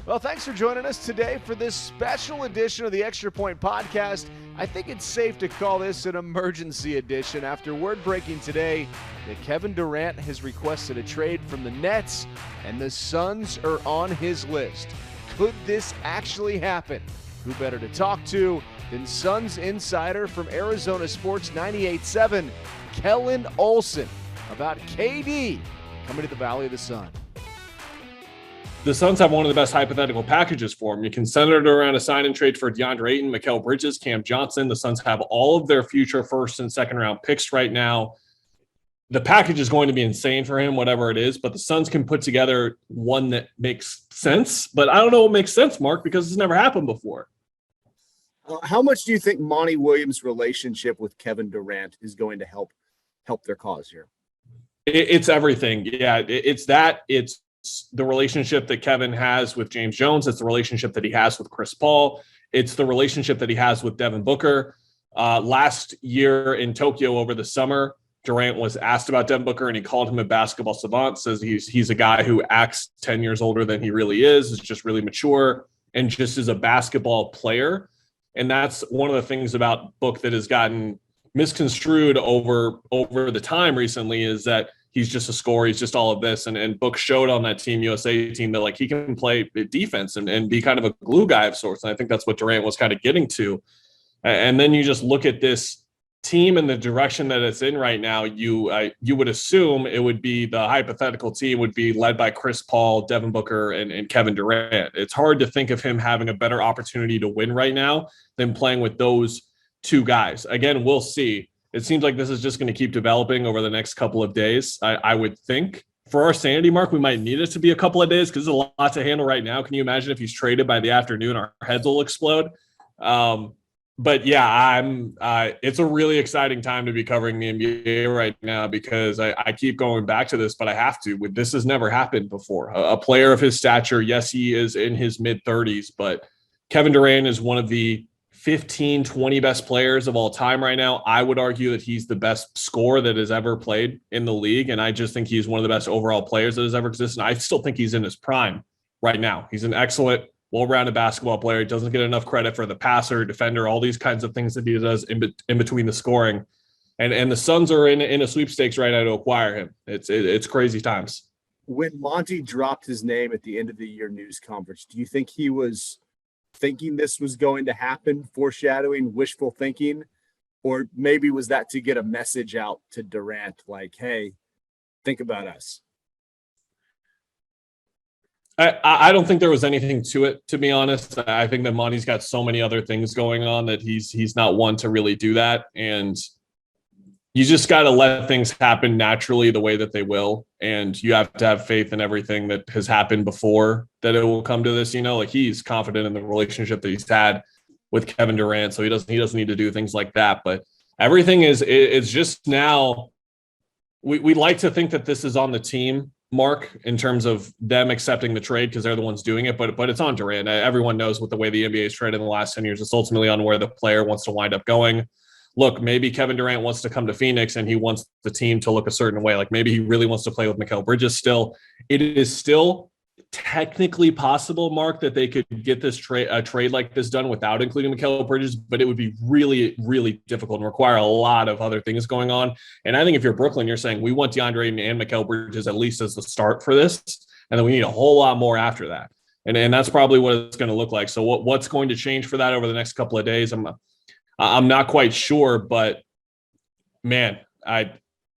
Well, thanks for joining us today for this special edition of the Extra Point Podcast. I think it's safe to call this an emergency edition after word breaking today that Kevin Durant has requested a trade from the Nets and the Suns are on his list. Could this actually happen? Who better to talk to than Suns insider from Arizona Sports 98.7, Kellan Olson, about KD coming to the Valley of the Sun. The Suns have one of the best hypothetical packages for him. You can center it around a sign and trade for DeAndre Ayton, Mikal Bridges, Cam Johnson. The Suns have all of their future first and second round picks right now. The package is going to be insane for him, whatever it is, but the Suns can put together one that makes sense. But I don't know what makes sense, Mark, because it's never happened before. How much do you think Monty Williams' relationship with Kevin Durant is going to help their cause here? It's everything. Yeah, it's that. It's the relationship that Kevin has with James Jones. It's the relationship that he has with Chris Paul. It's the relationship that he has with Devin Booker. Last year in Tokyo over the summer, Durant was asked about Devin Booker, and he called him a basketball savant, says he's a guy who acts 10 years older than he really is just really mature, and just is a basketball player. And that's one of the things about Book that has gotten misconstrued over the time recently, is that he's just a scorer. He's just all of this. And Book showed on that Team USA team that like he can play defense and be kind of a glue guy of sorts. And I think that's what Durant was kind of getting to. And then you just look at this team and the direction that it's in right now. You would assume it would be the hypothetical team would be led by Chris Paul, Devin Booker, and Kevin Durant. It's hard to think of him having a better opportunity to win right now than playing with those two guys. Again, we'll see. It seems like this is just going to keep developing over the next couple of days. I would think for our sanity, Mark, we might need it to be a couple of days because there's a lot to handle right now. Can you imagine if he's traded by the afternoon, our heads will explode. But yeah, it's a really exciting time to be covering the NBA right now because I keep going back to this, but I have to. This has never happened before. A player of his stature, yes, he is in his mid-30s, but Kevin Durant is one of the 15, 20 best players of all time right now. I would argue that he's the best scorer that has ever played in the league, and I just think he's one of the best overall players that has ever existed. And I still think he's in his prime right now. He's an excellent, well-rounded basketball player. He doesn't get enough credit for the passer, defender, all these kinds of things that he does in between the scoring. And the Suns are in a sweepstakes right now to acquire him. It's crazy times. When Monty dropped his name at the end of the year news conference, do you think he was thinking this was going to happen, foreshadowing, wishful thinking, or maybe was that to get a message out to Durant like, hey, think about us? I don't think there was anything to it, to be honest. I think that Monty's got so many other things going on that he's not one to really do that. And you just got to let things happen naturally the way that they will. And you have to have faith in everything that has happened before that it will come to this, like he's confident in the relationship that he's had with Kevin Durant. So he doesn't need to do things like that, but everything it's just now we like to think that this is on the team, Mark, in terms of them accepting the trade because they're the ones doing it, but it's on Durant. Everyone knows with the way the NBA has traded in the last 10 years, it's ultimately on where the player wants to wind up going. Look, maybe Kevin Durant wants to come to Phoenix and he wants the team to look a certain way. Like maybe he really wants to play with Mikal Bridges still. It is still technically possible, Mark, that they could get this a trade like this done without including Mikal Bridges, but it would be really, really difficult and require a lot of other things going on. And I think if you're Brooklyn, you're saying we want DeAndre and Mikal Bridges at least as the start for this, and then we need a whole lot more after that. And that's probably what it's going to look like. So what's going to change for that over the next couple of days? I'm not quite sure, but man, I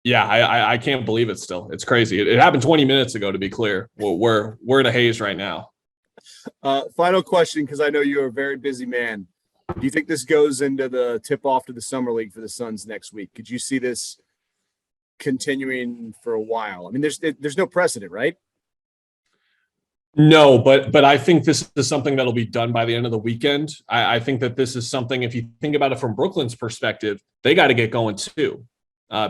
can't believe it still. It's crazy. It happened 20 minutes ago, to be clear. We're in a haze right now. Final question, because I know you're a very busy man. Do you think this goes into the tip-off to the Summer League for the Suns next week? Could you see this continuing for a while? I mean, there's no precedent, right? No, but I think this is something that'll be done by the end of the weekend. I think that this is something, if you think about it from Brooklyn's perspective, they got to get going too,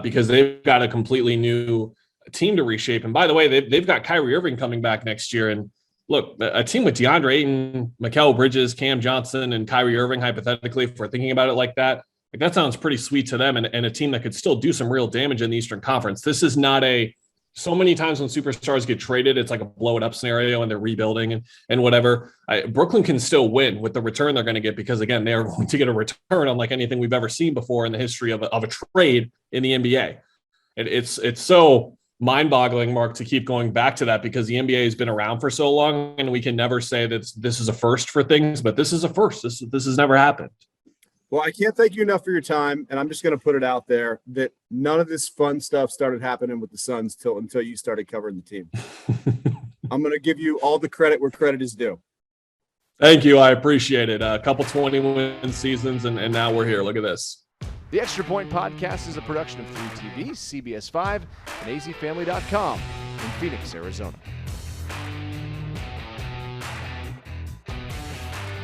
because they've got a completely new team to reshape. And by the way, they've got Kyrie Irving coming back next year. And look, a team with DeAndre Ayton, Mikal Bridges, Cam Johnson, and Kyrie Irving, hypothetically, if we're thinking about it like that sounds pretty sweet to them, and a team that could still do some real damage in the Eastern Conference. This is not a so many times when superstars get traded, it's like a blow it up scenario and they're rebuilding and whatever. Brooklyn can still win with the return they're going to get, because again, they are going to get a return unlike anything we've ever seen before in the history of a trade in the NBA. It's so mind-boggling, Mark, to keep going back to that, because the NBA has been around for so long and we can never say that this is a first for things, but this is a first. This has never happened. Well, I can't thank you enough for your time, and I'm just going to put it out there that none of this fun stuff started happening with the Suns until you started covering the team. I'm going to give you all the credit where credit is due. Thank you. I appreciate it. A couple 20-win seasons, and now we're here. Look at this. The Extra Point Podcast is a production of 3TV, CBS 5, and azfamily.com in Phoenix, Arizona.